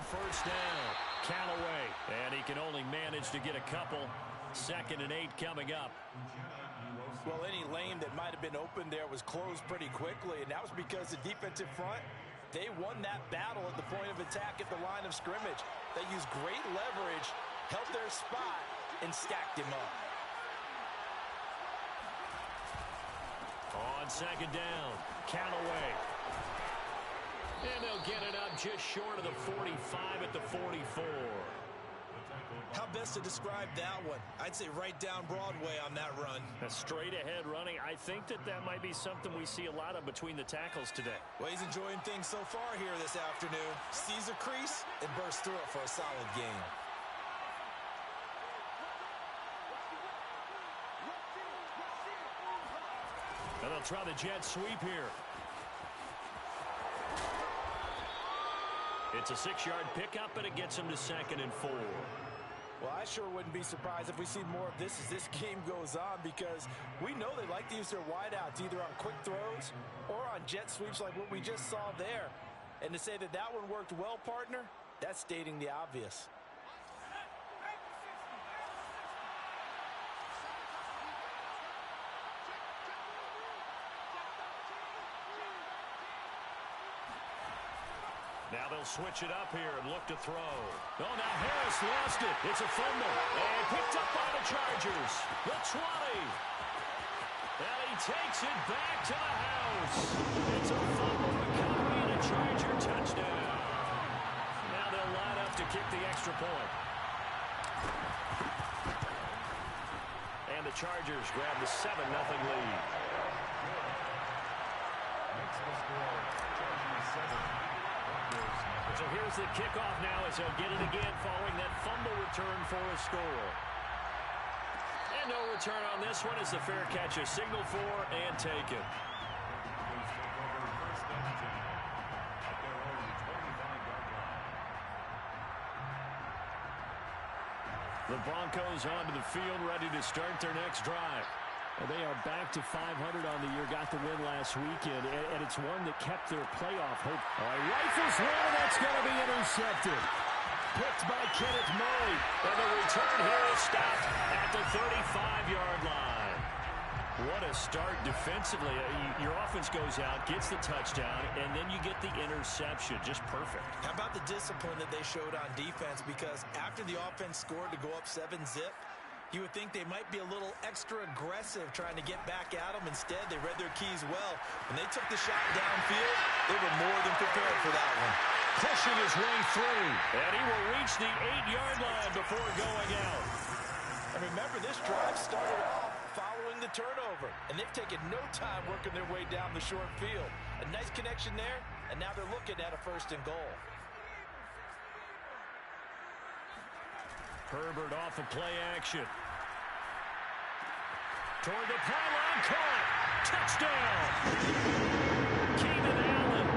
first down. Callaway, and he can only manage to get a couple. 2nd and 8 coming up. Well, any lane that might have been open there was closed pretty quickly, and that was because the defensive front, they won that battle at the point of attack at the line of scrimmage. They used great leverage, held their spot, and stacked him up. On 2nd down, Callaway. And they'll get it up just short of the 45 at the 44. How best to describe that one? I'd say right down Broadway on that run. A straight-ahead running. I think that might be something we see a lot of between the tackles today. Well, he's enjoying things so far here this afternoon. Sees a crease and bursts through it for a solid gain. And they'll try the jet sweep here. It's a 6-yard pickup, and it gets him to 2nd and 4. Well, I sure wouldn't be surprised if we see more of this as this game goes on, because we know they like to use their wideouts either on quick throws or on jet sweeps like what we just saw there. And to say that that one worked well, partner, that's stating the obvious. Now they'll switch it up here and look to throw. Oh, now Harris lost it. It's a fumble. And picked up by the Chargers. The 20. And he takes it back to the house. It's a fumble recovery and a Charger touchdown. Now they'll line up to kick the extra point. And the Chargers grab the 7-0 lead. Next will score Chargers 7. So here's the kickoff now as they'll get it again following that fumble return for a score. And no return on this one as the fair catch is signaled for and taken. The Broncos onto the field, ready to start their next drive. Well, they are back to 500 on the year, got the win last weekend, and it's one that kept their playoff hope. All right, rifles one, that's going to be intercepted. Picked by Kenneth Murray, and the return here is stopped at the 35-yard line. What a start defensively. Your offense goes out, gets the touchdown, and then you get the interception. Just perfect. How about the discipline that they showed on defense? Because after the offense scored to go up 7-zip, you would think they might be a little extra aggressive trying to get back at them. Instead, they read their keys well. When they took the shot downfield, they were more than prepared for that one. Pushing his way through, and he will reach the 8-yard line before going out. And remember, this drive started off following the turnover, and they've taken no time working their way down the short field. A nice connection there, and now they're looking at a 1st and goal. Herbert off of play action. Toward the pylon, caught. Touchdown. Keenan Allen,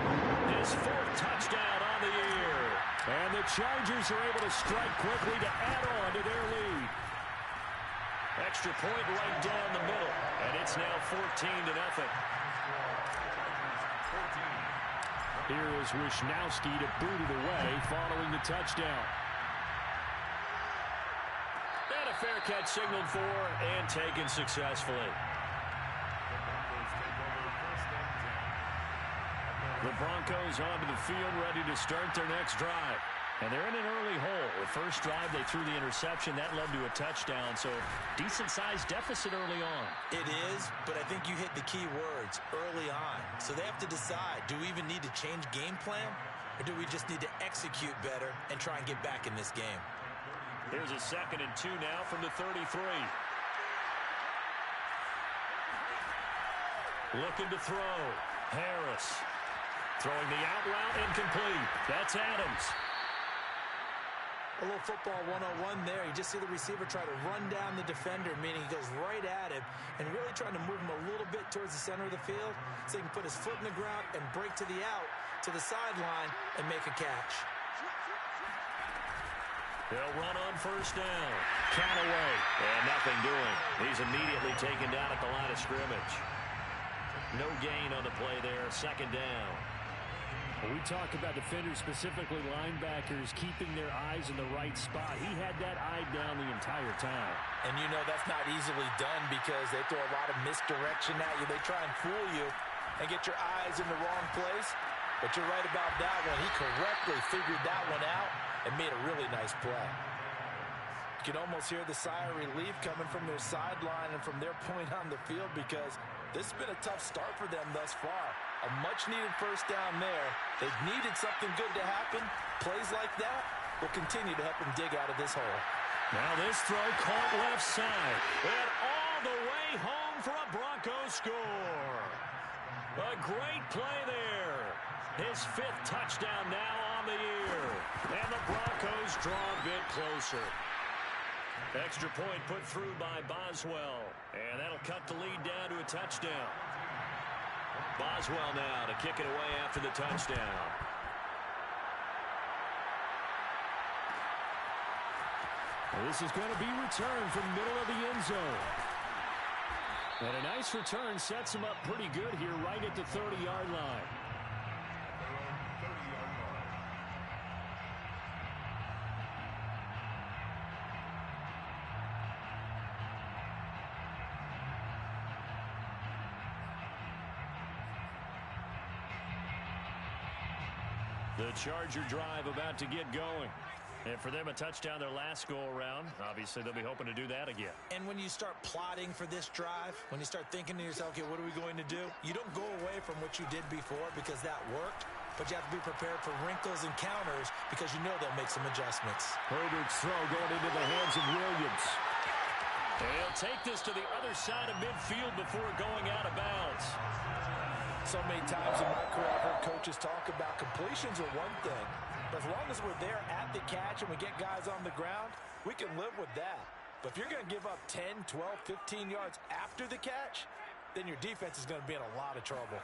his 4th touchdown on the year. And the Chargers are able to strike quickly to add on to their lead. Extra point right down the middle. And it's now 14-0. Here is Wisnowski to boot it away following the touchdown. And a fair catch signaled for and taken successfully. The Broncos onto the field, ready to start their next drive. And they're in an early hole. The first drive, they threw the interception. That led to a touchdown, so decent-sized deficit early on. It is, but I think you hit the key words, early on. So they have to decide, do we even need to change game plan, or do we just need to execute better and try and get back in this game? Here's a 2nd and 2 now from the 33. Looking to throw. Harris. Throwing the out route, incomplete. That's Adams. A little football 101 there. You just see the receiver try to run down the defender, meaning he goes right at him and really trying to move him a little bit towards the center of the field so he can put his foot in the ground and break to the out, to the sideline, and make a catch. They'll run on first down. Callaway. And nothing doing. He's immediately taken down at the line of scrimmage. No gain on the play there. 2nd down. When we talk about defenders, specifically linebackers, keeping their eyes in the right spot, he had that eye down the entire time. And you know that's not easily done because they throw a lot of misdirection at you. They try and fool you and get your eyes in the wrong place. But you're right about that one. He correctly figured that one out and made a really nice play. You can almost hear the sigh of relief coming from their sideline and from their point on the field because this has been a tough start for them thus far. A much-needed first down there. They've needed something good to happen. Plays like that will continue to help them dig out of this hole. Now this throw caught left side. And all the way home for a Broncos score. A great play there. His 5th touchdown now on the year. And the Broncos draw a bit closer. Extra point put through by Boswell. And that'll cut the lead down to a touchdown. Boswell now to kick it away after the touchdown. Well, this is going to be returned from middle of the end zone. And a nice return sets him up pretty good here right at the 30-yard line. The Charger drive about to get going. And for them, a touchdown their last go-around. Obviously, they'll be hoping to do that again. And when you start plotting for this drive, when you start thinking to yourself, okay, what are we going to do? You don't go away from what you did before because that worked, but you have to be prepared for wrinkles and counters because you know they'll make some adjustments. Herbert's throw going into the hands of Williams. And he'll take this to the other side of midfield before going out of bounds. So many times in my career, I've heard coaches talk about completions are one thing. But as long as we're there at the catch and we get guys on the ground, we can live with that. But if you're going to give up 10, 12, 15 yards after the catch, then your defense is going to be in a lot of trouble.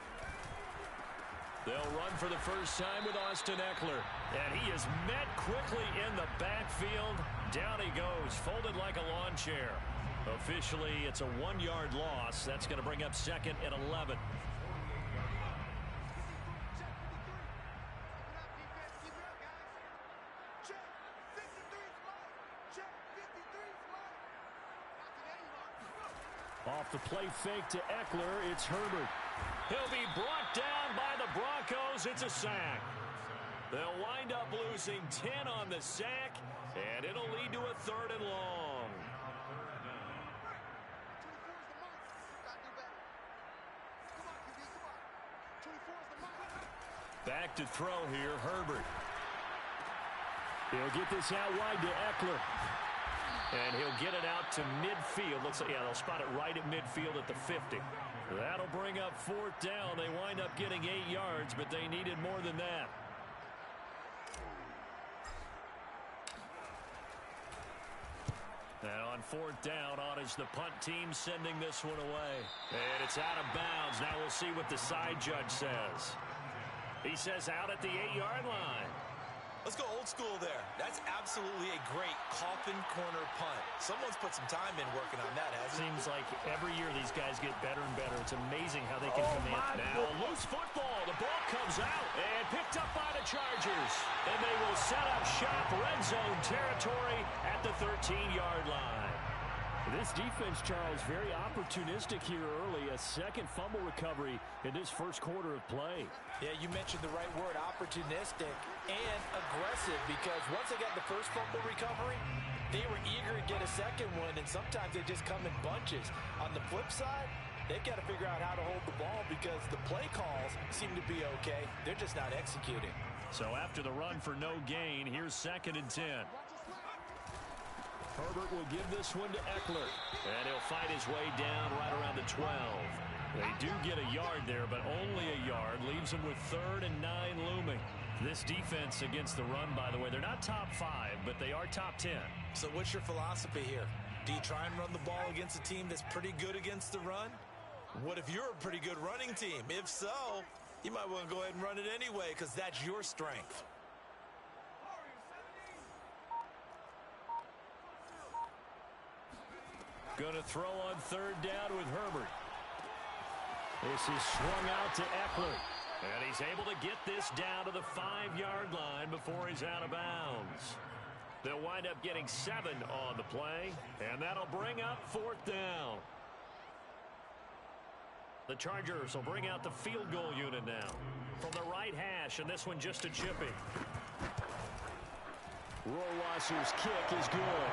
They'll run for the first time with Austin Ekeler. And he is met quickly in the backfield. Down he goes, folded like a lawn chair. Officially, it's a 1-yard loss. That's going to bring up 2nd and 11. Off the play fake to Ekeler, it's Herbert. He'll be brought down by the Broncos. It's a sack. They'll wind up losing 10 on the sack, and it'll lead to a 3rd and long. Back to throw here, Herbert. He'll get this out wide to Ekeler. And he'll get it out to midfield. Looks like, yeah, they'll spot it right at midfield at the 50. That'll bring up 4th down. They wind up getting 8 yards, but they needed more than that. Now on 4th down, on is the punt team sending this one away. And it's out of bounds. Now we'll see what the side judge says. He says out at the 8-yard line. Let's go old school there. That's absolutely a great coffin corner punt. Someone's put some time in working on that, hasn't it? Seems like every year these guys get better and better. It's amazing how they can command. Now a loose football. The ball comes out and picked up by the Chargers. And they will set up shop red zone territory at the 13-yard line. This defense, Charles, very opportunistic here early. A 2nd fumble recovery in this 1st quarter of play. Yeah, you mentioned the right word, opportunistic and aggressive, because once they got the 1st fumble recovery, they were eager to get a 2nd one, and sometimes they just come in bunches. On the flip side, they've got to figure out how to hold the ball because the play calls seem to be okay. They're just not executing. So after the run for no gain, here's 2nd and 10. Herbert will give this one to Ekeler. And he'll fight his way down right around the 12. They do get a yard there, but only a yard. Leaves them with 3rd and 9 looming. This defense against the run, by the way, they're not top 5, but they are top 10. So what's your philosophy here? Do you try and run the ball against a team that's pretty good against the run? What if you're a pretty good running team? If so, you might want to go ahead and run it anyway because that's your strength. Going to throw on 3rd down with Herbert. This is swung out to Ekeler. And he's able to get this down to the 5-yard line before he's out of bounds. They'll wind up getting 7 on the play, and that'll bring up 4th down. The Chargers will bring out the field goal unit now from the right hash, and this one just a chippy. Rohrwasser's kick is good.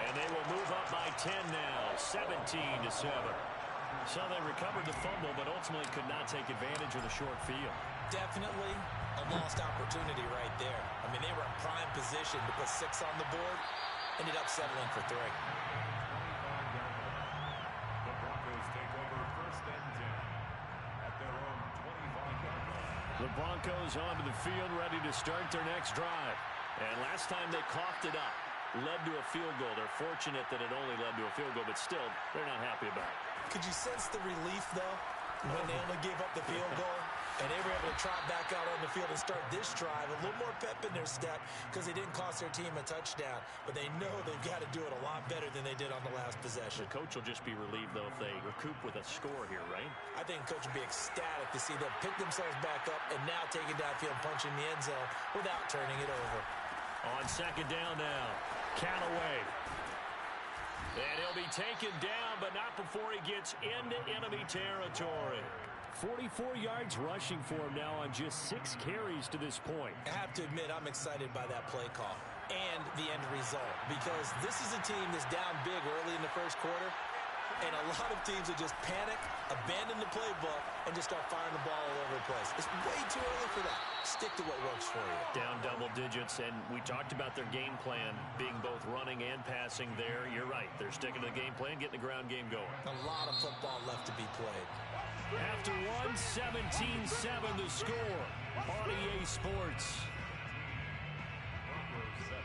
And they will move up by 10 now, 17-7. So they recovered the fumble, but ultimately could not take advantage of the short field. Definitely a lost opportunity right there. I mean, they were in prime position to put 6 on the board. Ended up settling for 3. The Broncos take over 1st and 10 at their own 25-yard line. The Broncos onto the field, ready to start their next drive. And last time they coughed it up, led to a field goal. They're fortunate that it only led to a field goal, but still, they're not happy about it. Could you sense the relief, though, when they only gave up the field goal? And they were able to trot back out on the field and start this drive. A little more pep in their step because they didn't cost their team a touchdown. But they know they've got to do it a lot better than they did on the last possession. The coach will just be relieved, though, if they recoup with a score here, right? I think coach will be ecstatic to see them pick themselves back up and now take it downfield and punch in the end zone without turning it over. On 2nd down now, Callaway. And he'll be taken down, but not before he gets into enemy territory. 44 yards rushing for him now on just 6 carries to this point. I have to admit, I'm excited by that play call and the end result because this is a team that's down big early in the first quarter, and a lot of teams will just panic, abandon the playbook, and just start firing the ball all over the place. It's way too early for that. Stick to what works for you. Down double digits, and we talked about their game plan being both running and passing there. You're right. They're sticking to the game plan, getting the ground game going. A lot of football left to be played. After 1, 17-7 the score on EA Sports. Broncos 7.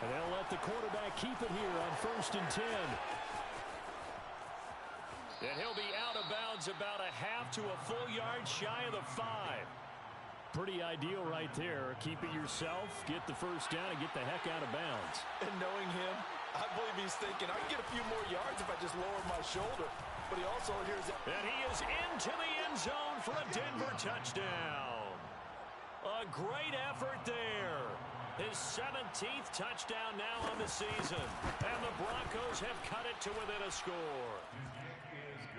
And they'll let the quarterback keep it here on 1st and 10. And he'll be out of bounds about a half to a full yard shy of the 5. Pretty ideal right there. Keep it yourself, get the first down, and get the heck out of bounds. And knowing him, I believe he's thinking, I can get a few more yards if I just lower my shoulder. But he also hears that. And he is into the end zone for a Denver touchdown. A great effort there. His 17th touchdown now on the season. And the Broncos have cut it to within a score.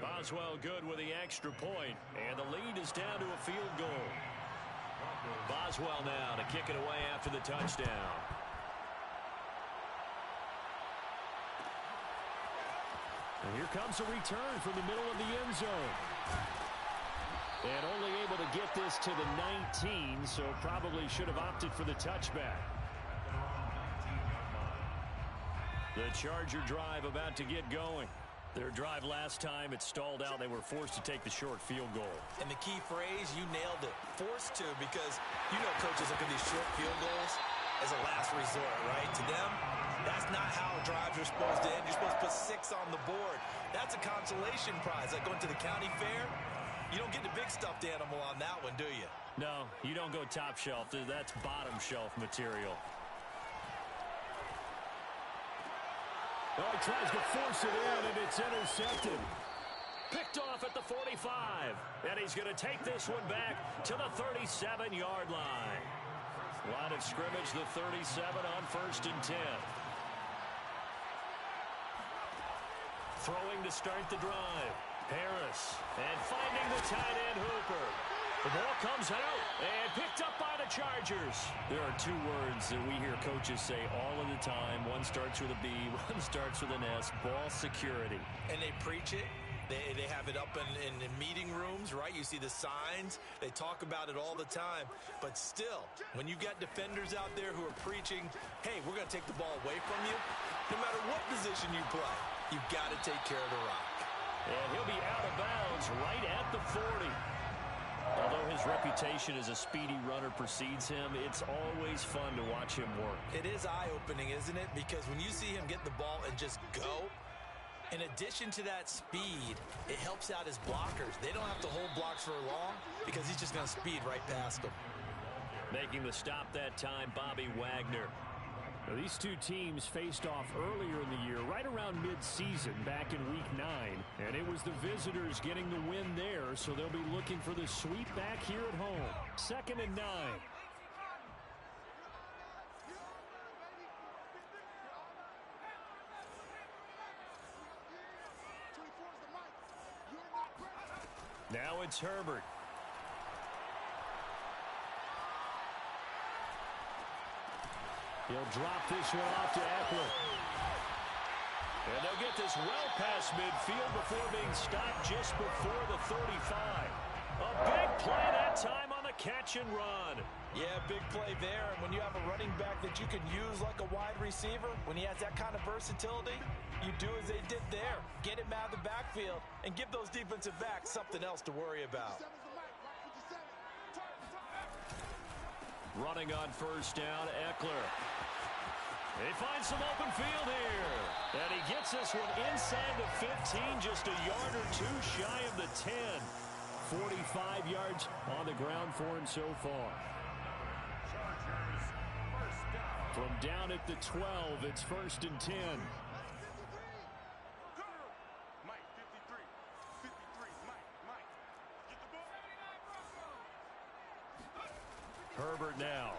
Boswell good with the extra point. And the lead is down to a field goal. Boswell now to kick it away after the touchdown. And here comes a return from the middle of the end zone. And only able to get this to the 19, so probably should have opted for the touchback. The Charger drive about to get going. Their drive last time, it stalled out. They were forced to take the short field goal. And the key phrase, you nailed it. Forced to, because you know coaches look at these short field goals as a last resort, right? To them, that's not how drives are supposed to end. You're supposed to put 6 on the board. That's a consolation prize, like going to the county fair. You don't get the big stuffed animal on that one, do you? No, you don't go top shelf. That's bottom shelf material. Oh, he tries to force it in, and it's intercepted. Picked off at the 45. And he's going to take this one back to the 37-yard line. Line of scrimmage, the 37 on 1st and 10. Throwing to start the drive. Harris. And finding the tight end, Hooper. The ball comes out and picked up by the Chargers. There are 2 words that we hear coaches say all of the time. One starts with a B, one starts with an S. Ball security. And they preach it. They have it up in meeting rooms, right? You see the signs. They talk about it all the time. But still, when you've got defenders out there who are preaching, hey, we're going to take the ball away from you, no matter what position you play, you've got to take care of the rock. And he'll be out of bounds right at the 40. Although his reputation as a speedy runner precedes him, it's always fun to watch him work. It is eye-opening, isn't it? Because when you see him get the ball and just go, in addition to that speed, it helps out his blockers. They don't have to hold blocks for long because he's just going to speed right past them. Making the stop that time, Bobby Wagner. Now, these two teams faced off earlier in the year, right around mid-season, back in Week 9. And it was the visitors getting the win there, so they'll be looking for the sweep back here at home. 2nd and 9. Now it's Herbert. He'll drop this one off to Eckler. And they'll get this well past midfield before being stopped just before the 35. A big play that time on the catch and run. Yeah, big play there. And when you have a running back that you can use like a wide receiver, when he has that kind of versatility, you do as they did there. Get him out of the backfield and give those defensive backs something else to worry about. Running on first down, Eckler. He finds some open field here. And he gets this one inside the 15, just a yard or two shy of the 10. 45 yards on the ground for him so far. From down at the 12, it's 1st and 10. Herbert now.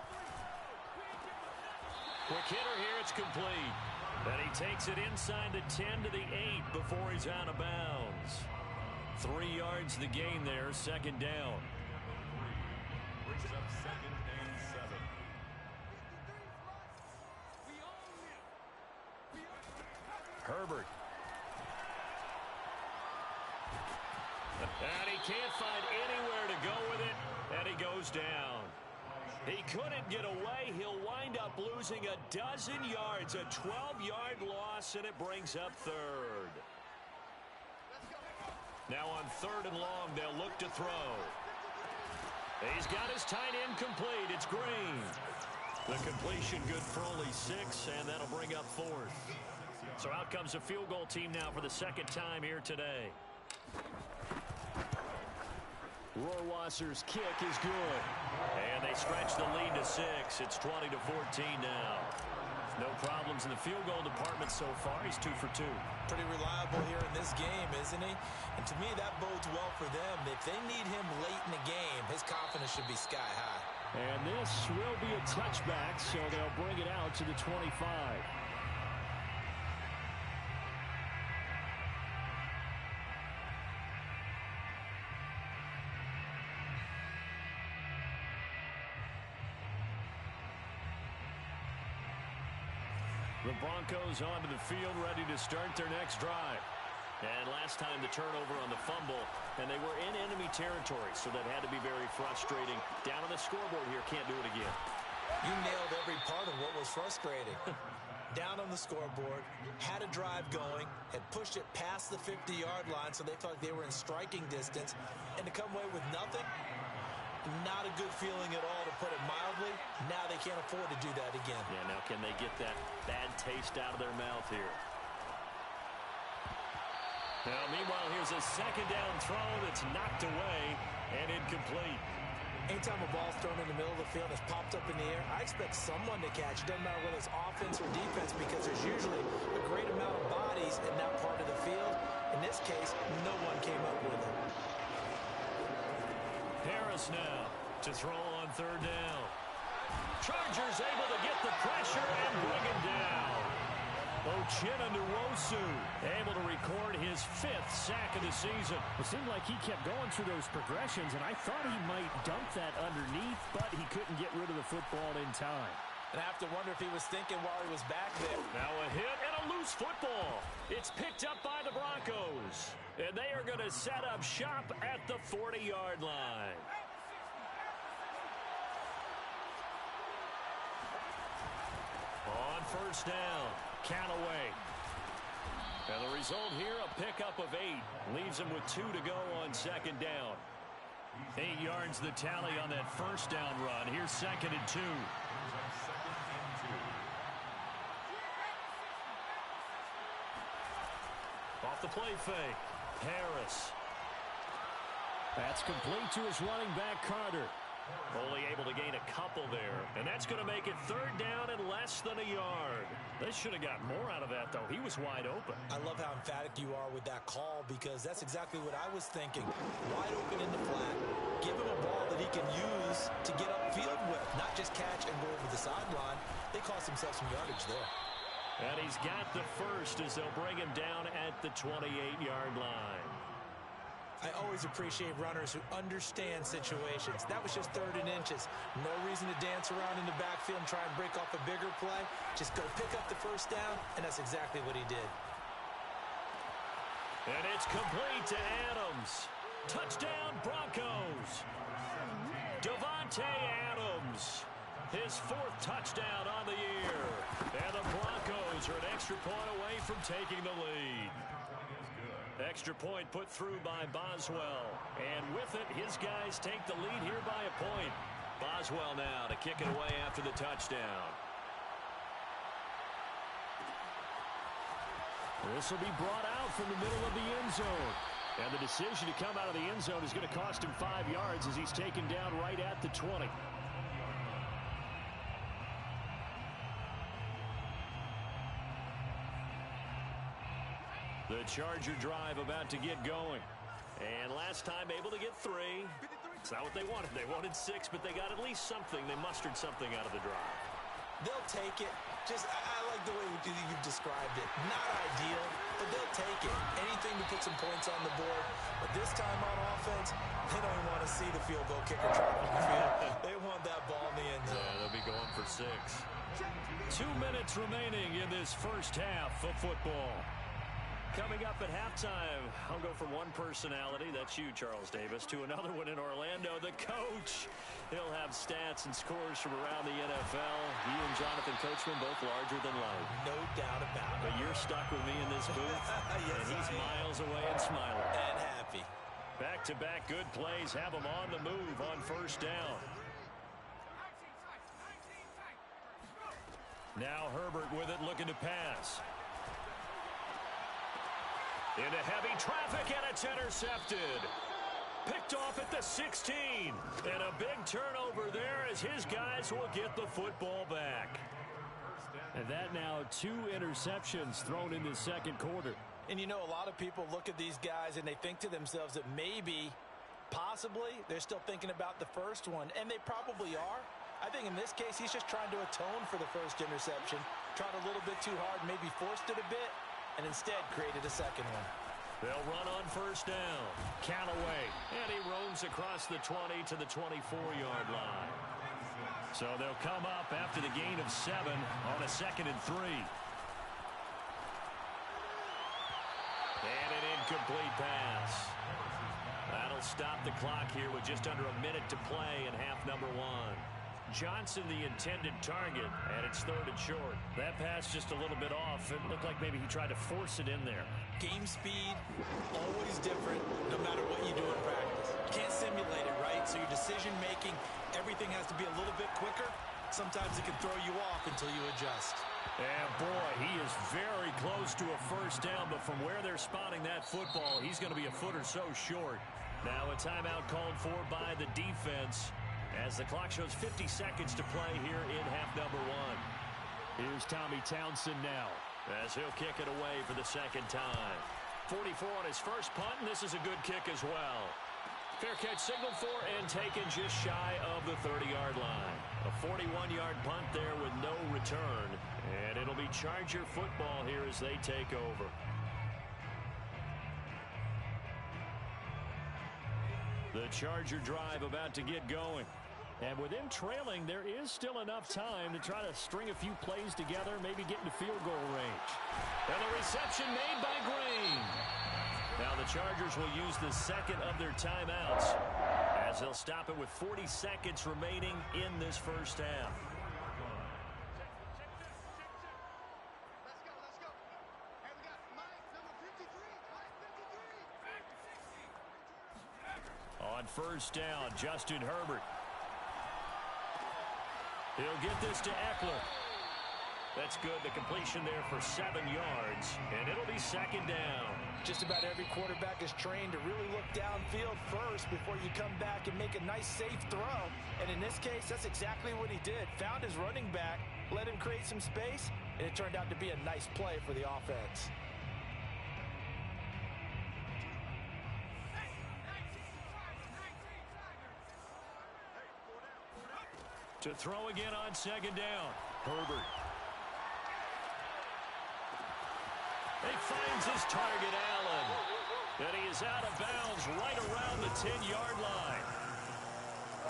Quick hitter here, it's complete. And he takes it inside the 10 to the 8 before he's out of bounds. 3 yards the gain there, 2nd down. Brings up 2nd and 7. Herbert. And he can't find anywhere to go with it, and he goes down. He couldn't get away. He'll wind up losing a dozen yards, a 12-yard loss, and it brings up 3rd. Now on 3rd and long, they'll look to throw. He's got his tight end complete. It's Green. The completion good for only 6, and that'll bring up 4th. So out comes a field goal team now for the 2nd time here today. Rohrwasser's kick is good. And they stretch the lead to 6. It's 20-14 now. No problems in the field goal department so far. He's 2 for 2. Pretty reliable here in this game, isn't he? And to me, that bodes well for them. If they need him late in the game, his confidence should be sky high. And this will be a touchback, so they'll bring it out to the 25. The Broncos onto the field, ready to start their next drive. And last time the turnover on the fumble, and they were in enemy territory, so that had to be very frustrating. Down on the scoreboard here, can't do it again. You nailed every part of what was frustrating. Down on the scoreboard, had a drive going, had pushed it past the 50-yard line, so they felt like they were in striking distance, and to come away with nothing, not a good feeling at all, to put it mildly. Now they can't afford to do that again. Yeah, now can they get that bad taste out of their mouth here? Now, meanwhile, here's a 2nd down throw that's knocked away and incomplete. Anytime a ball's thrown in the middle of the field that's popped up in the air, I expect someone to catch. It doesn't matter whether it's offense or defense, because there's usually a great amount of bodies in that part of the field. In this case, no one came up with it. Harris now to throw on 3rd down. Chargers able to get the pressure and bring him down. Uchenna Nwosu able to record his 5th sack of the season. It seemed like he kept going through those progressions, and I thought he might dump that underneath, but he couldn't get rid of the football in time. And I have to wonder if he was thinking while he was back there. Now a hit and a loose football. It's picked up by the Broncos, and they are going to set up shop at the 40-yard line. On 1st down, Callaway. And the result here, a pickup of 8. Leaves him with 2 to go on 2nd down. 8 yards the tally on that 1st down run. Here's 2nd and 2. Off the play fake. Harris. That's complete to his running back, Carter. Only able to gain a couple there. And that's That's going to make it third down and less than a yard. They should have got more out of that, though. He was wide open. I love how emphatic you are with that call because that's exactly what I was thinking. Wide open in the flat. Give him a ball that he can use to get upfield with, not just catch and go over the sideline. They cost themselves some yardage there. And he's got the first as they'll bring him down at the 28-yard line. I always appreciate runners who understand situations. That was just 3rd and inches. No reason to dance around in the backfield and try and break off a bigger play. Just go pick up the first down, and that's exactly what he did. And it's complete to Adams. Touchdown, Broncos. Davante Adams. His 4th touchdown on the year. And the Broncos are an extra point away from taking the lead. Extra point put through by Boswell. And with it, his guys take the lead here by a point. Boswell now to kick it away after the touchdown. This will be brought out from the middle of the end zone. And the decision to come out of the end zone is going to cost him 5 yards as he's taken down right at the 20. The Charger drive about to get going. And last time able to get 3. It's not what they wanted. They wanted 6, but they got at least something. They mustered something out of the drive. They'll take it. I like the way you've described it. Not ideal, but they'll take it. Anything to put some points on the board. But this time on offense, they don't even want to see the field goal kicker traveling the field. They want that ball in the end zone. Yeah, they'll be going for 6. 2 minutes remaining in this first half of football. Coming up at halftime, I'll go from one personality, that's you, Charles Davis, to another one in Orlando, the coach. He'll have stats and scores from around the NFL. He and Jonathan Coachman both larger than life. No doubt about it. But you're stuck with me in this booth, yes, and he's miles away and smiling. And happy. Back-to-back good plays have him on the move on first down. Now Herbert with it, looking to pass. Into heavy traffic, and it's intercepted. Picked off at the 16. And a big turnover there as his guys will get the football back. And that now 2 interceptions thrown in the second quarter. And you know, a lot of people look at these guys and they think to themselves that maybe, possibly, they're still thinking about the first one. And they probably are. I think in this case, he's just trying to atone for the first interception. Tried a little bit too hard, maybe forced it a bit, and instead created a second one. They'll run on first down. Callaway. And he roams across the 20 to the 24-yard line. So they'll come up after the gain of 7 on a 2nd and 3. And an incomplete pass. That'll stop the clock here with just under a minute to play in half number 1. Johnson the intended target, and it's 3rd and short. That pass just a little bit off. It looked like maybe he tried to force it in there. Game speed, always different, no matter what you do in practice. You can't simulate it, right? So your decision-making, everything has to be a little bit quicker. Sometimes it can throw you off until you adjust. And boy, he is very close to a first down, but from where they're spotting that football, he's going to be a foot or so short. Now a timeout called for by the defense, as the clock shows 50 seconds to play here in half number 1. Here's Tommy Townsend now, as he'll kick it away for the second time. 44 on his first punt, and this is a good kick as well. Fair catch signaled for and taken just shy of the 30-yard line. A 41-yard punt there with no return, and it'll be Charger football here as they take over. The Charger drive about to get going. And with them trailing, there is still enough time to try to string a few plays together, maybe get into field goal range. And the reception made by Green. Now the Chargers will use the second of their timeouts as they'll stop it with 40 seconds remaining in this first half. On first down, Justin Herbert. He'll get this to Eckler. That's good. The completion there for 7 yards, and it'll be second down. Just about every quarterback is trained to really look downfield first before you come back and make a nice, safe throw. And in this case, that's exactly what he did. Found his running back, let him create some space, and it turned out to be a nice play for the offense. To throw again on second down. Herbert. He finds his target, Allen. And he is out of bounds right around the 10-yard line.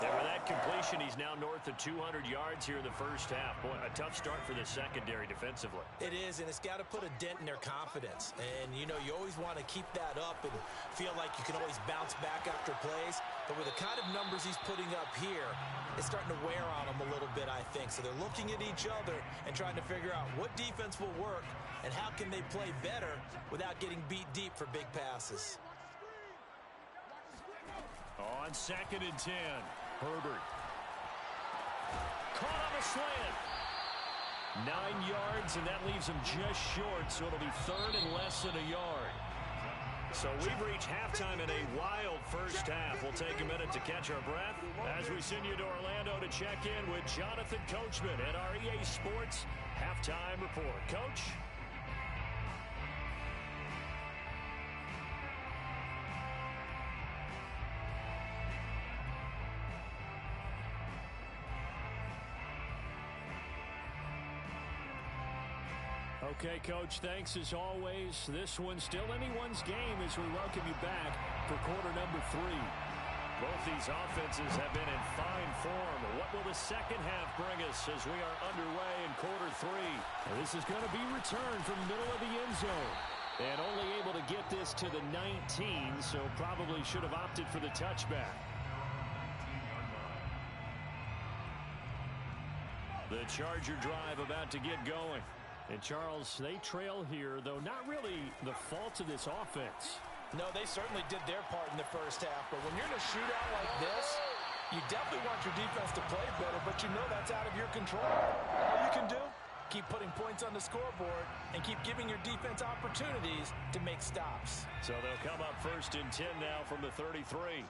And with that completion, he's now north of 200 yards here in the first half. Boy, a tough start for the secondary defensively. It is, and it's got to put a dent in their confidence. And, you know, you always want to keep that up and feel like you can always bounce back after plays. But with the kind of numbers he's putting up here, it's starting to wear on them a little bit, I think. So they're looking at each other and trying to figure out what defense will work and how can they play better without getting beat deep for big passes. On second and 10. Herbert. Caught on a slant. 9 yards, and that leaves him just short, so it'll be third and less than a yard. So we've reached halftime in a wild first half. We'll take a minute to catch our breath as we send you to Orlando to check in with Jonathan Coachman at our EA Sports Halftime Report. Coach? Okay, Coach, thanks as always. This one's still anyone's game as we welcome you back for quarter number 3. Both these offenses have been in fine form. What will the second half bring us as we are underway in quarter 3? Now, this is going to be returned from the middle of the end zone. And only able to get this to the 19, so probably should have opted for the touchback. The Charger drive about to get going. And, Charles, they trail here, though not really the fault of this offense. No, they certainly did their part in the first half. But when you're in a shootout like this, you definitely want your defense to play better, but you know that's out of your control. All you can do, keep putting points on the scoreboard and keep giving your defense opportunities to make stops. So they'll come up first and 10 now from the 33.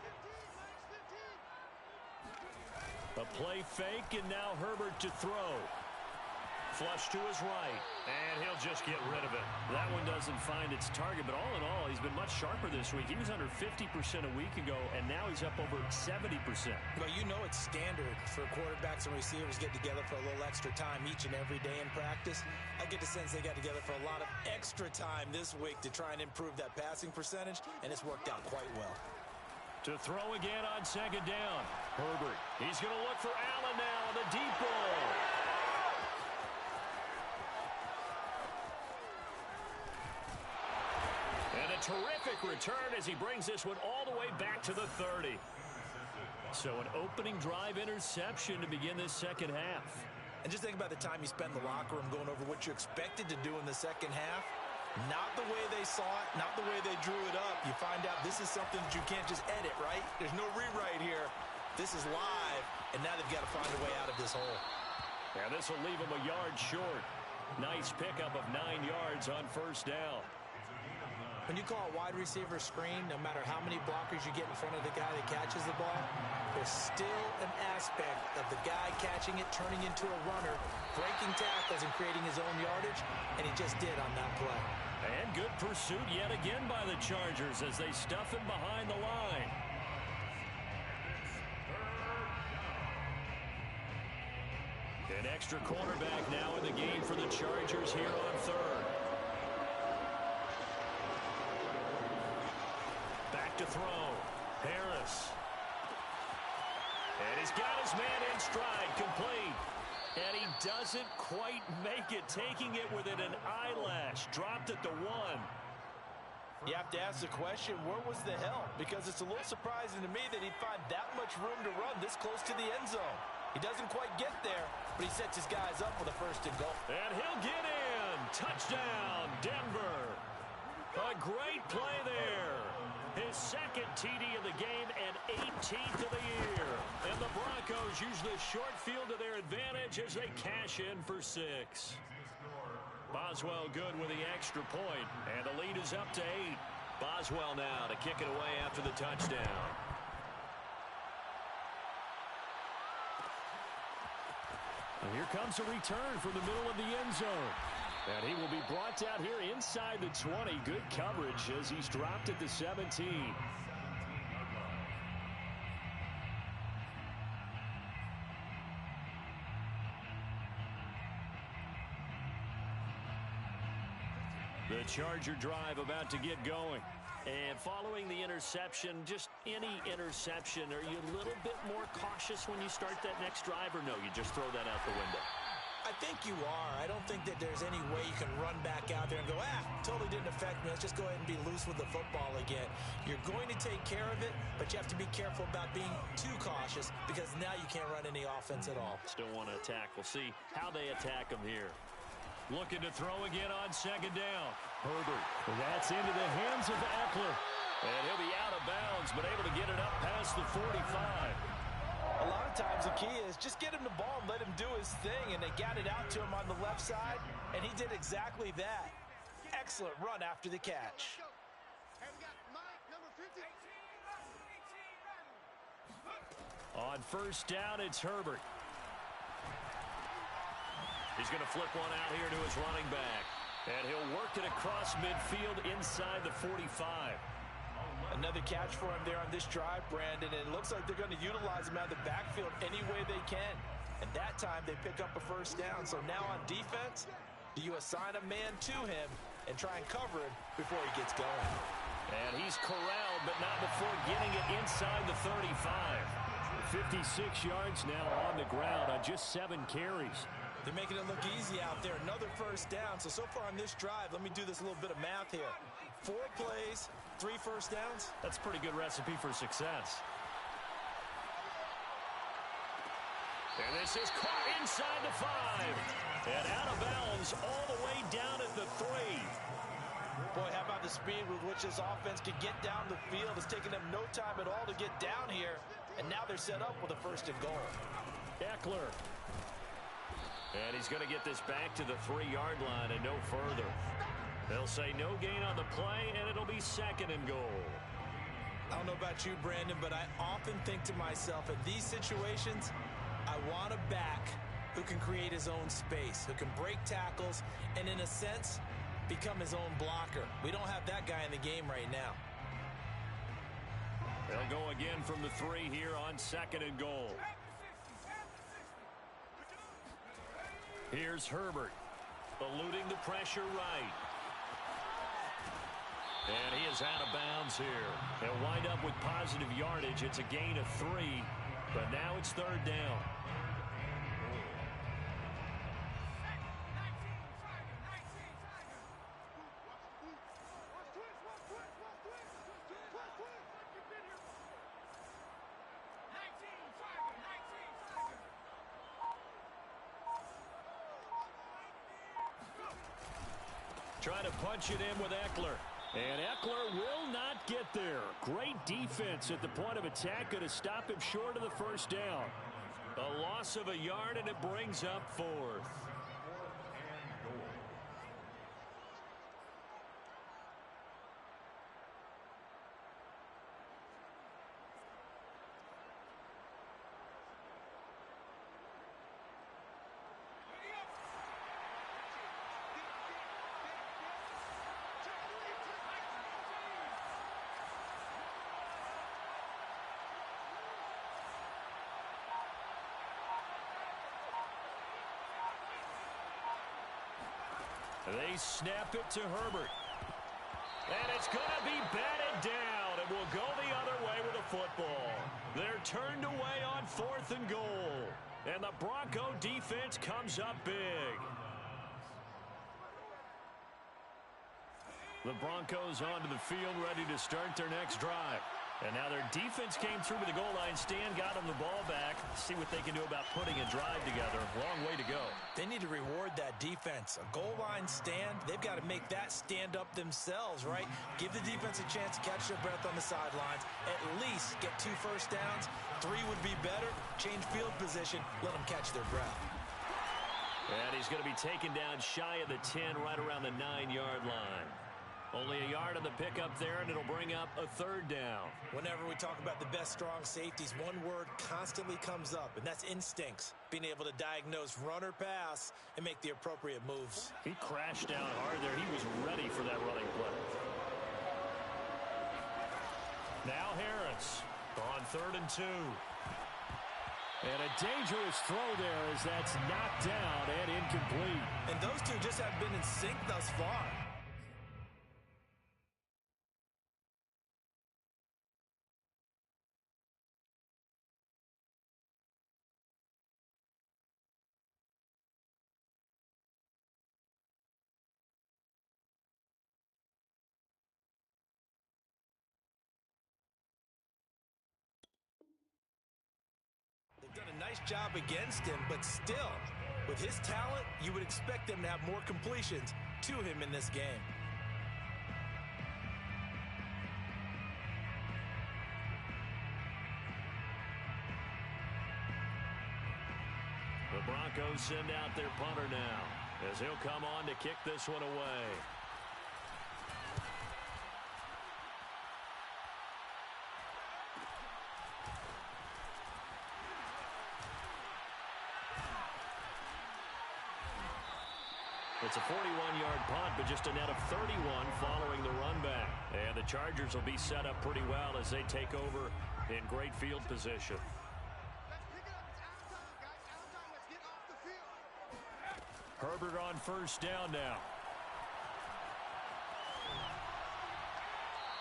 A play fake, and now Herbert to throw. Flush to his right, and he'll just get rid of it. That one doesn't find its target, but all in all, he's been much sharper this week. He was under 50% a week ago, and now he's up over 70%. Well, you know it's standard for quarterbacks and receivers get together for a little extra time each and every day in practice. I get the sense they got together for a lot of extra time this week to try and improve that passing percentage, and it's worked out quite well. To throw again on second down. Herbert, he's going to look for Allen now on the deep ball. Terrific return as he brings this one all the way back to the 30. So an opening drive interception to begin this second half. And just think about the time you spent in the locker room going over what you expected to do in the second half. Not the way they saw it, not the way they drew it up. You find out this is something that you can't just edit, right? There's no rewrite here. This is live, and now they've got to find a way out of this hole. Yeah, this will leave him a yard short. Nice pickup of 9 yards on first down. When you call a wide receiver screen, no matter how many blockers you get in front of the guy that catches the ball, there's still an aspect of the guy catching it, turning into a runner, breaking tackles and creating his own yardage, and he just did on that play. And good pursuit yet again by the Chargers as they stuff him behind the line. An extra cornerback now in the game for the Chargers here on third. To throw. Harris. And he's got his man in stride, complete. And he doesn't quite make it, taking it within an eyelash. Dropped at the 1. You have to ask the question, where was the help? Because it's a little surprising to me that he'd find that much room to run this close to the end zone. He doesn't quite get there, but he sets his guys up for the first and goal. And he'll get in. Touchdown, Denver. A great play there. His second TD of the game and 18th of the year. And the Broncos use the short field to their advantage as they cash in for 6. Boswell good with the extra point, and the lead is up to 8. Boswell now to kick it away after the touchdown. And here comes a return from the middle of the end zone. And he will be brought out here inside the 20. Good coverage as he's dropped at the 17. The Charger drive about to get going. And following the interception, just any interception, are you a little bit more cautious when you start that next drive, or no, you just throw that out the window? I think you are. I don't think that there's any way you can run back out there and go, totally didn't affect me. Let's just go ahead and be loose with the football again. You're going to take care of it, but you have to be careful about being too cautious because now you can't run any offense at all. Still want to attack. We'll see how they attack them here. Looking to throw again on second down. Herbert. Well, that's into the hands of Eckler. And he'll be out of bounds, but able to get it up past the 45. A lot of times the key is just get him the ball and let him do his thing, and they got it out to him on the left side, and he did exactly that. Excellent run after the catch. On first down, it's Herbert. He's going to flip one out here to his running back. And he'll work it across midfield inside the 45. Another catch for him there on this drive, Brandon. And it looks like they're going to utilize him out of the backfield any way they can. And that time they pick up a first down. So now on defense, do you assign a man to him and try and cover him before he gets going? And he's corralled, but not before getting it inside the 35. 56 yards now on the ground on just 7 carries. They're making it look easy out there. Another first down. So far on this drive, let me do this little bit of math here. 4 plays, 3 first downs. That's a pretty good recipe for success. And this is caught inside the 5. And out of bounds all the way down at the 3. Boy, how about the speed with which this offense can get down the field. It's taken them no time at all to get down here. And now they're set up with a first and goal. Eckler. And he's going to get this back to the 3-yard line and no further. They'll say no gain on the play, and it'll be second and goal. I don't know about you, Brandon, but I often think to myself, in these situations, I want a back who can create his own space, who can break tackles, and in a sense, become his own blocker. We don't have that guy in the game right now. They'll go again from the 3 here on second and goal. Here's Herbert, eluding the pressure right. And he is out of bounds here. They'll wind up with positive yardage. It's a gain of 3, but now it's third down. Trying to punch it in with Eckler. And Eckler will not get there. Great defense at the point of attack. Going to stop him short of the first down. A loss of a yard, and it brings up 4th. They snap it to Herbert. And it's going to be batted down, and will go the other way with the football. They're turned away on 4th and goal. And the Bronco defense comes up big. The Broncos onto the field, ready to start their next drive. And now their defense came through with the goal line stand, got them the ball back. See what they can do about putting a drive together. Long way to go. They need to reward that defense. A goal line stand, they've got to make that stand up themselves, right? Give the defense a chance to catch their breath on the sidelines. At least get 2 first downs. 3 would be better. Change field position. Let them catch their breath. And he's going to be taken down shy of the 10, right around the 9-yard line. Only a yard on the pickup there, and it'll bring up a third down. Whenever we talk about the best strong safeties, one word constantly comes up, and that's instincts. Being able to diagnose run or pass and make the appropriate moves. He crashed down hard there. He was ready for that running play. Now Harris on 3rd and 2. And a dangerous throw there as that's knocked down and incomplete. And those two just have been in sync thus far. Done a nice job against him, but still, with his talent, you would expect them to have more completions to him in this game. The Broncos send out their punter now, as he'll come on to kick this one away. It's a 41-yard punt, but just a net of 31 following the run back. And the Chargers will be set up pretty well as they take over in great field position. Herbert on 1st down now.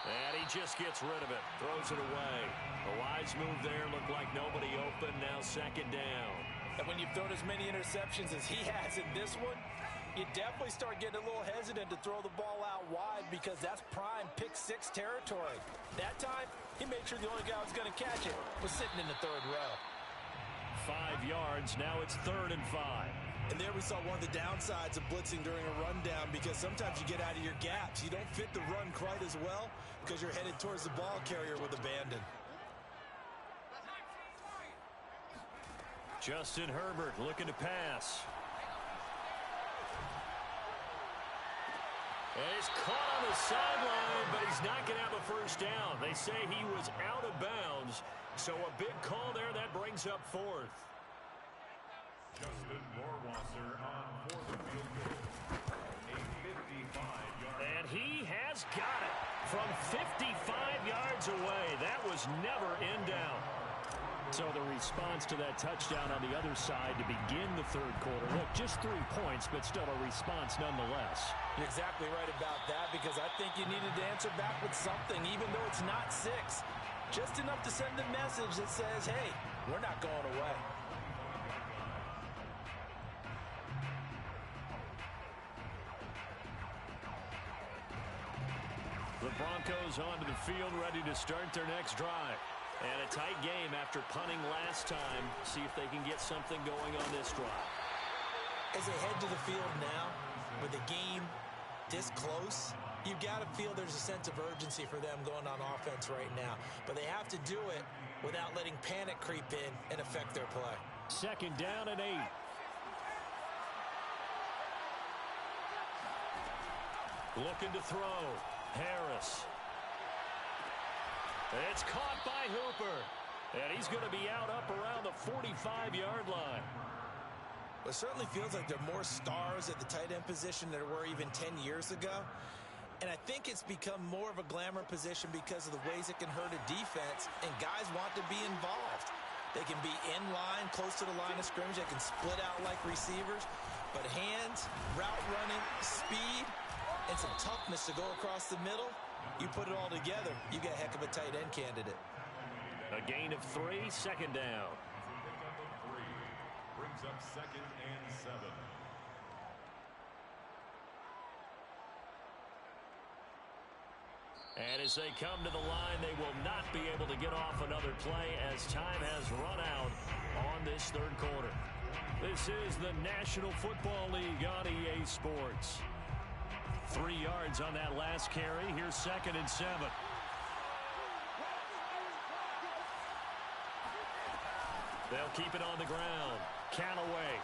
And he just gets rid of it. Throws it away. A wise move there. Looked like nobody open. Now 2nd down. And when you've thrown as many interceptions as he has in this one, you definitely start getting a little hesitant to throw the ball out wide because that's prime pick 6 territory. That time, he made sure the only guy who was going to catch it was sitting in the 3rd row. 5 yards. Now it's 3rd and 5. And there we saw one of the downsides of blitzing during a rundown because sometimes you get out of your gaps. You don't fit the run quite as well because you're headed towards the ball carrier with abandon. Justin Herbert looking to pass. And he's caught on the sideline, but he's not going to have a 1st down. They say he was out of bounds, so a big call there. That brings up 4th. Justin Rohrwasser on 4th field goal. A 55-yard. And he has got it from 55 yards away. That was never in down. So the response to that touchdown on the other side to begin the 3rd quarter. Look, just 3 points, but still a response nonetheless. You're exactly right about that because I think you needed to answer back with something, even though it's not 6. Just enough to send a message that says, hey, we're not going away. The Broncos onto the field, ready to start their next drive. And a tight game after punting last time. See if they can get something going on this drive. As they head to the field now, with the game this close, you've got to feel there's a sense of urgency for them going on offense right now. But they have to do it without letting panic creep in and affect their play. 2nd down and 8. Looking to throw. Harris. It's caught by Hooper. And he's going to be out up around the 45-yard line. It certainly feels like there are more stars at the tight end position than there were even 10 years ago. And I think it's become more of a glamour position because of the ways it can hurt a defense, and guys want to be involved. They can be in line, close to the line of scrimmage. They can split out like receivers. But hands, route running, speed, and some toughness to go across the middle, you put it all together, you got a heck of a tight end candidate. A gain of 3, 2nd down. Pickup of 3 brings up 2nd and 7. And as they come to the line, they will not be able to get off another play as time has run out on this 3rd quarter. This is the National Football League on EA Sports. 3 yards on that last carry. Here's 2nd and 7. They'll keep it on the ground. Callaway.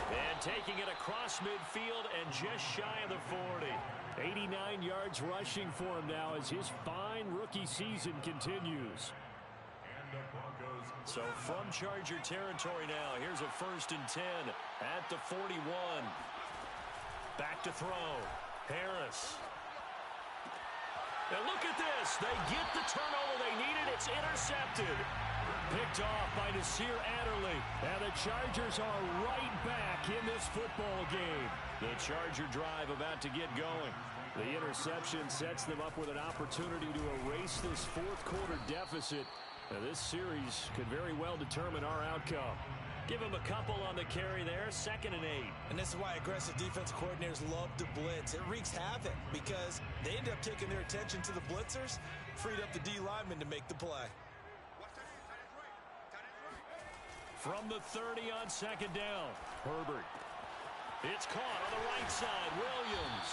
And taking it across midfield and just shy of the 40. 89 yards rushing for him now as his fine rookie season continues. So from Charger territory now, here's a 1st and 10 at the 41. Back to throw. Harris. And look at this. They get the turnover they needed. It's intercepted. Picked off by Nasir Adderley. And the Chargers are right back in this football game. The Charger drive about to get going. The interception sets them up with an opportunity to erase this fourth-quarter deficit. Now, this series could very well determine our outcome. Give him a couple on the carry there, 2nd and 8. And this is why aggressive defense coordinators love to blitz. It wreaks havoc because they end up taking their attention to the blitzers, freed up the D lineman to make the play. From the 30 on 2nd down, Herbert. It's caught on the right side, Williams.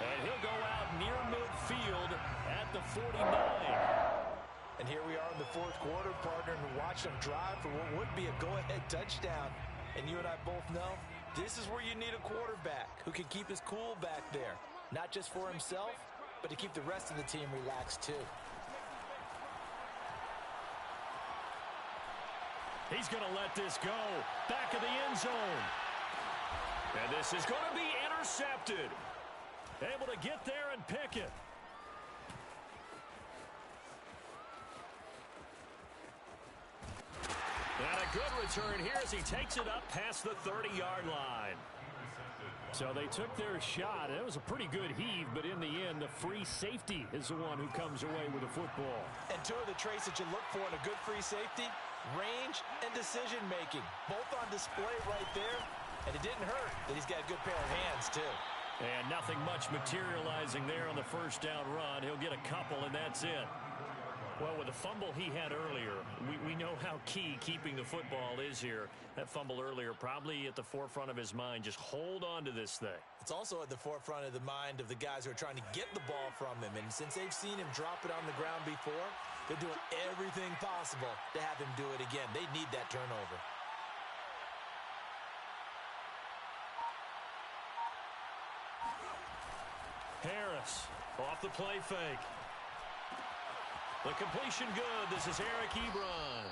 And he'll go out near midfield at the 49. And here we are in the 4th quarter, partner, and watch them drive for what would be a go-ahead touchdown. And you and I both know this is where you need a quarterback who can keep his cool back there. Not just for himself, but to keep the rest of the team relaxed too. He's going to let this go. Back of the end zone. And this is going to be intercepted. Able to get there and pick it. And a good return here as he takes it up past the 30-yard line. So they took their shot. It was a pretty good heave, but in the end, the free safety is the one who comes away with the football. And two of the traits that you look for in a good free safety, range and decision-making. Both on display right there. And it didn't hurt that he's got a good pair of hands, too. And nothing much materializing there on the 1st down run. He'll get a couple, and that's it. Well, with the fumble he had earlier, we know how key keeping the football is here. That fumble earlier probably at the forefront of his mind. Just hold on to this thing. It's also at the forefront of the mind of the guys who are trying to get the ball from him. And since they've seen him drop it on the ground before, they're doing everything possible to have him do it again. They need that turnover. Harris off the play fake. The completion good. This is Eric Ebron.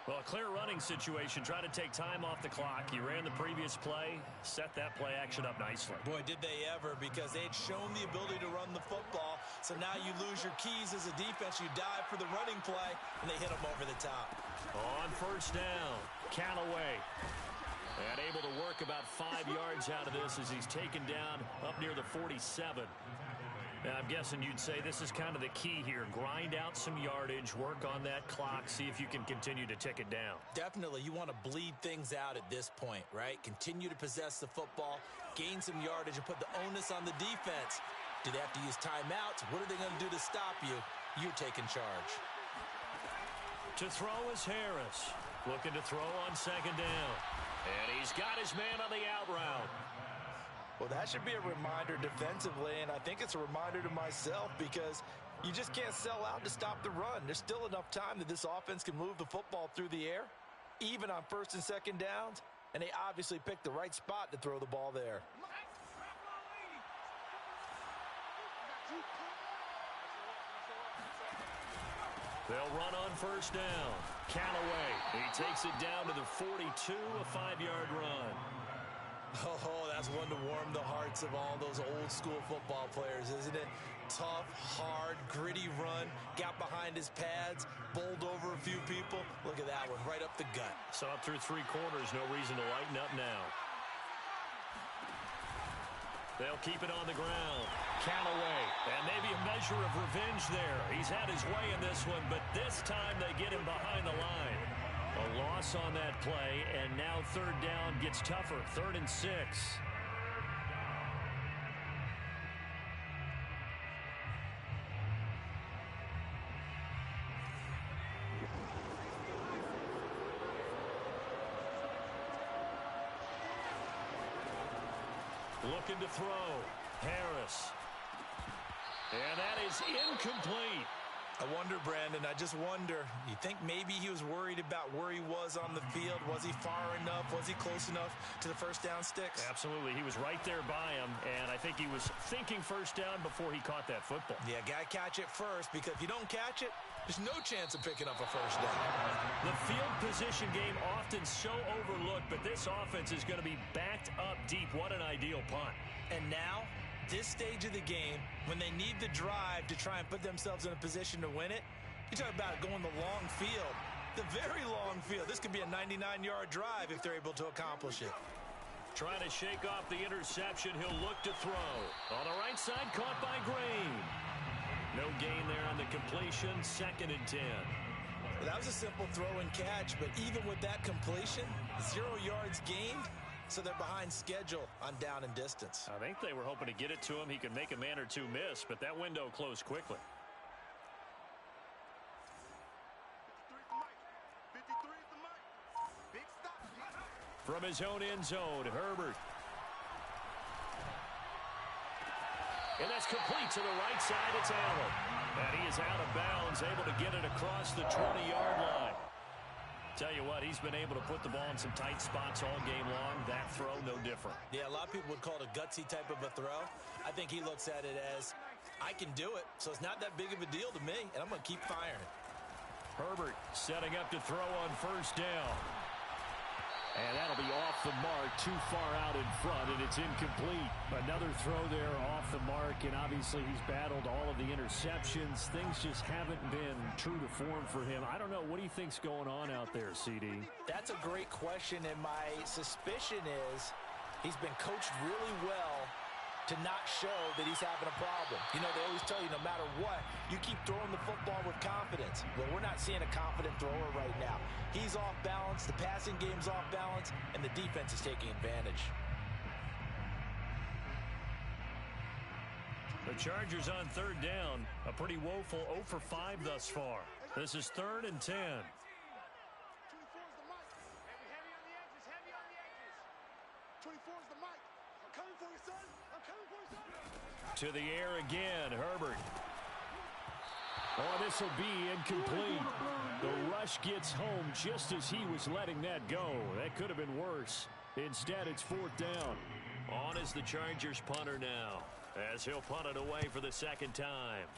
Well, a clear running situation. Try to take time off the clock. He ran the previous play, set that play action up nicely. Boy, did they ever, because they had shown the ability to run the football. So now you lose your keys as a defense. You dive for the running play, and they hit them over the top. On 1st down, Callaway. And able to work about 5 yards out of this as he's taken down up near the 47. Now, I'm guessing you'd say this is kind of the key here. Grind out some yardage, work on that clock, see if you can continue to tick it down. Definitely. You want to bleed things out at this point, right? Continue to possess the football, gain some yardage, and put the onus on the defense. Do they have to use timeouts? What are they going to do to stop you? You're taking charge. To throw is Harris. Looking to throw on 2nd down. And he's got his man on the out route. Well, that should be a reminder defensively, and I think it's a reminder to myself because you just can't sell out to stop the run. There's still enough time that this offense can move the football through the air, even on 1st and 2nd downs, and they obviously picked the right spot to throw the ball there. They'll run on 1st down. Callaway, he takes it down to the 42, a 5-yard run. Oh, that's one to warm the hearts of all those old-school football players, isn't it? Tough, hard, gritty run, got behind his pads, bowled over a few people. Look at that one, right up the gut. So up through 3 quarters, no reason to lighten up now. They'll keep it on the ground. Callaway, and maybe a measure of revenge there. He's had his way in this one, but this time they get him behind the line. A loss on that play, and now 3rd down gets tougher. 3rd and 6. Looking to throw. Harris. And that is incomplete. I wonder, Brandon, I just wonder, you think maybe he was worried about where he was on the field? Was he far enough? Was he close enough to the first down sticks? Absolutely. He was right there by him, and I think he was thinking first down before he caught that football. Yeah, got to catch it first, because if you don't catch it, there's no chance of picking up a first down. The field position game often so overlooked, but this offense is going to be backed up deep. What an ideal punt. And now, this stage of the game, when they need the drive to try and put themselves in a position to win it, you talk about going the long field, the very long field. This could be a 99-yard drive if they're able to accomplish it. Trying to shake off the interception. He'll look to throw. On the right side, caught by Green. No gain there on the completion. 2nd and 10. Well, that was a simple throw and catch, but even with that completion, 0 yards gained, so they're behind schedule on down and distance. I think they were hoping to get it to him. He could make a man or two miss, but that window closed quickly. 53 at the mic. Big stop. From his own end zone, Herbert. And that's complete to the right side. It's Allen. And he is out of bounds, able to get it across the 20-yard line. Tell you what, he's been able to put the ball in some tight spots all game long. That throw, no different. Yeah, a lot of people would call it a gutsy type of a throw. I think he looks at it as, I can do it, so it's not that big of a deal to me, and I'm going to keep firing. Herbert setting up to throw on first down. And that'll be off the mark, too far out in front, and it's incomplete. Another throw there off the mark, and obviously he's battled all of the interceptions. Things just haven't been true to form for him. I don't know. What do you think's going on out there, CD? That's a great question, and my suspicion is he's been coached really well to not show that he's having a problem. You know, they always tell you no matter what, you keep throwing the football with confidence. Well, we're not seeing a confident thrower right now. He's off balance, the passing game's off balance, and the defense is taking advantage. The Chargers on 3rd down. A pretty woeful 0 for 5 thus far. This is 3rd and 10. 24 is the mic. Heavy on the edges, heavy on the edges. 24 is the mic. I'm coming for you, son. I'm coming for you, son. To the air again, Herbert. Oh, this will be incomplete. The rush gets home just as he was letting that go. That could have been worse. Instead, it's 4th down. On is the Chargers punter now, as he'll punt it away for the 2nd time.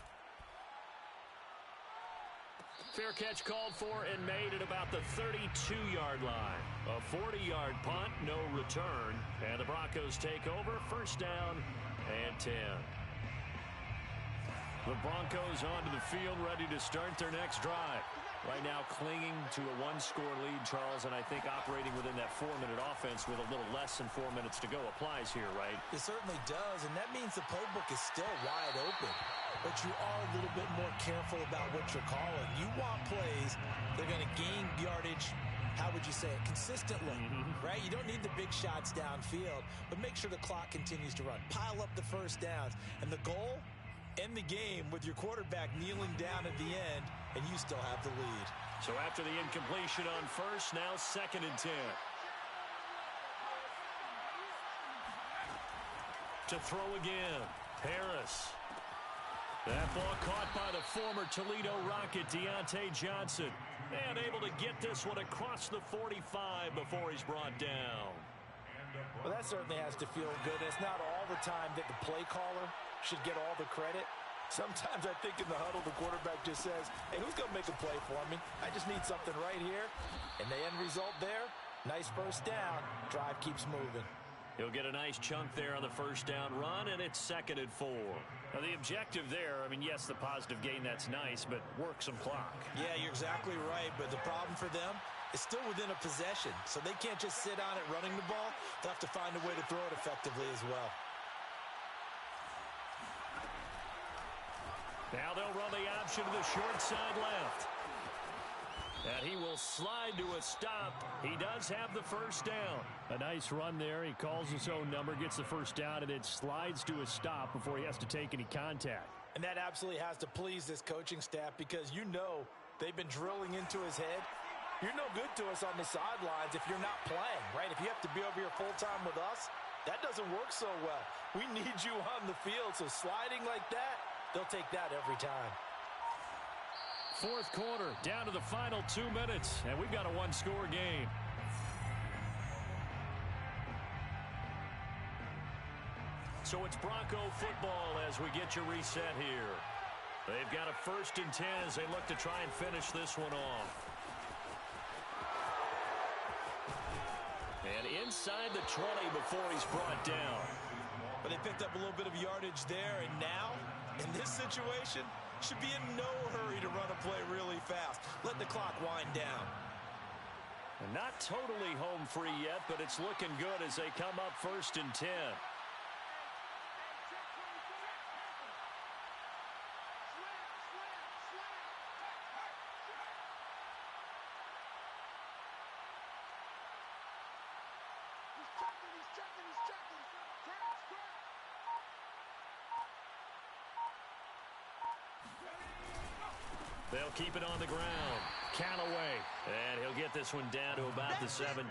Fair catch called for and made at about the 32-yard line. A 40-yard punt, no return. And the Broncos take over, 1st down and 10. The Broncos onto the field, ready to start their next drive. Right now clinging to a 1-score lead, Charles, and I think operating within that 4-minute offense with a little less than 4 minutes to go applies here, right? It certainly does, and that means the playbook is still wide open. But you are a little bit more careful about what you're calling. You want plays that are going to gain yardage, how would you say it, consistently, right? You don't need the big shots downfield, but make sure the clock continues to run. Pile up the first downs, and the goal, end the game with your quarterback kneeling down at the end, and you still have the lead. So after the incompletion on first, now 2nd and 10. To throw again, Harris. That ball caught by the former Toledo Rocket, Deontay Johnson. And able to get this one across the 45 before he's brought down. Well, that certainly has to feel good. It's not all the time that the play caller should get all the credit. Sometimes I think in the huddle, the quarterback just says, hey, who's going to make a play for me? I just need something right here. And the end result there, nice first down. Drive keeps moving. He'll get a nice chunk there on the first down run, and it's 2nd and 4. Now, the objective there, I mean, yes, the positive gain, that's nice, but work some clock. Yeah, you're exactly right, but the problem for them is still within a possession, so they can't just sit on it running the ball. They'll have to find a way to throw it effectively as well. Now they'll run the option to the short side left. And he will slide to a stop. He does have the first down. A nice run there. He calls his own number, gets the first down, and then slides to a stop before he has to take any contact. And that absolutely has to please this coaching staff, because you know they've been drilling into his head. You're no good to us on the sidelines if you're not playing, right? If you have to be over here full-time with us, that doesn't work so well. We need you on the field, so sliding like that, they'll take that every time. Fourth quarter, down to the final 2 minutes, and we've got a one-score game. So it's Bronco football as we get your reset here. They've got a 1st and 10 as they look to try and finish this one off. And inside the 20 before he's brought down. But they picked up a little bit of yardage there, and now, in this situation, should be in no hurry to run a play really fast. Let the clock wind down. And not totally home free yet, but it's looking good as they come up 1st and 10. They'll keep it on the ground. Callaway. And he'll get this one down to about the 17.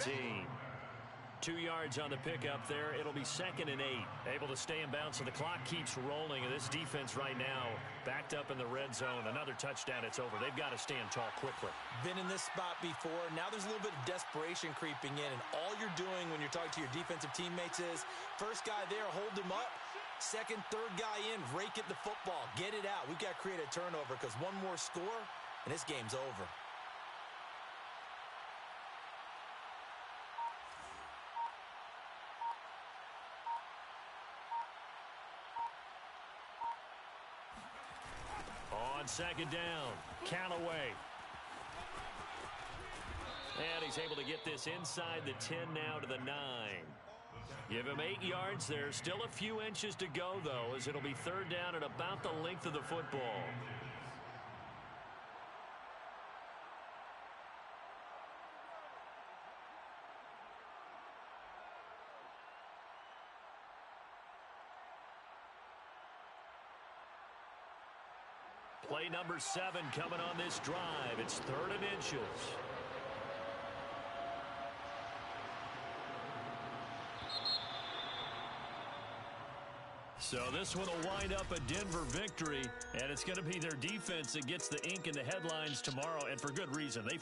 2 yards on the pickup there. It'll be 2nd and 8. Able to stay in bounds, so the clock keeps rolling. And this defense right now backed up in the red zone. Another touchdown, it's over. They've got to stand tall quickly. Been in this spot before. Now there's a little bit of desperation creeping in. And all you're doing when you're talking to your defensive teammates is, first guy there, hold him up. Second, third guy in, rake at the football. Get it out. We've got to create a turnover because one more score, and this game's over. On 2nd down, Callaway. And he's able to get this inside the 10 now to the 9. Give him 8 yards. There's still a few inches to go, though, as it'll be 3rd down at about the length of the football. Play number 7 coming on this drive. It's 3rd and inches. So this one will wind up a Denver victory, and it's going to be their defense that gets the ink in the headlines tomorrow, and for good reason. They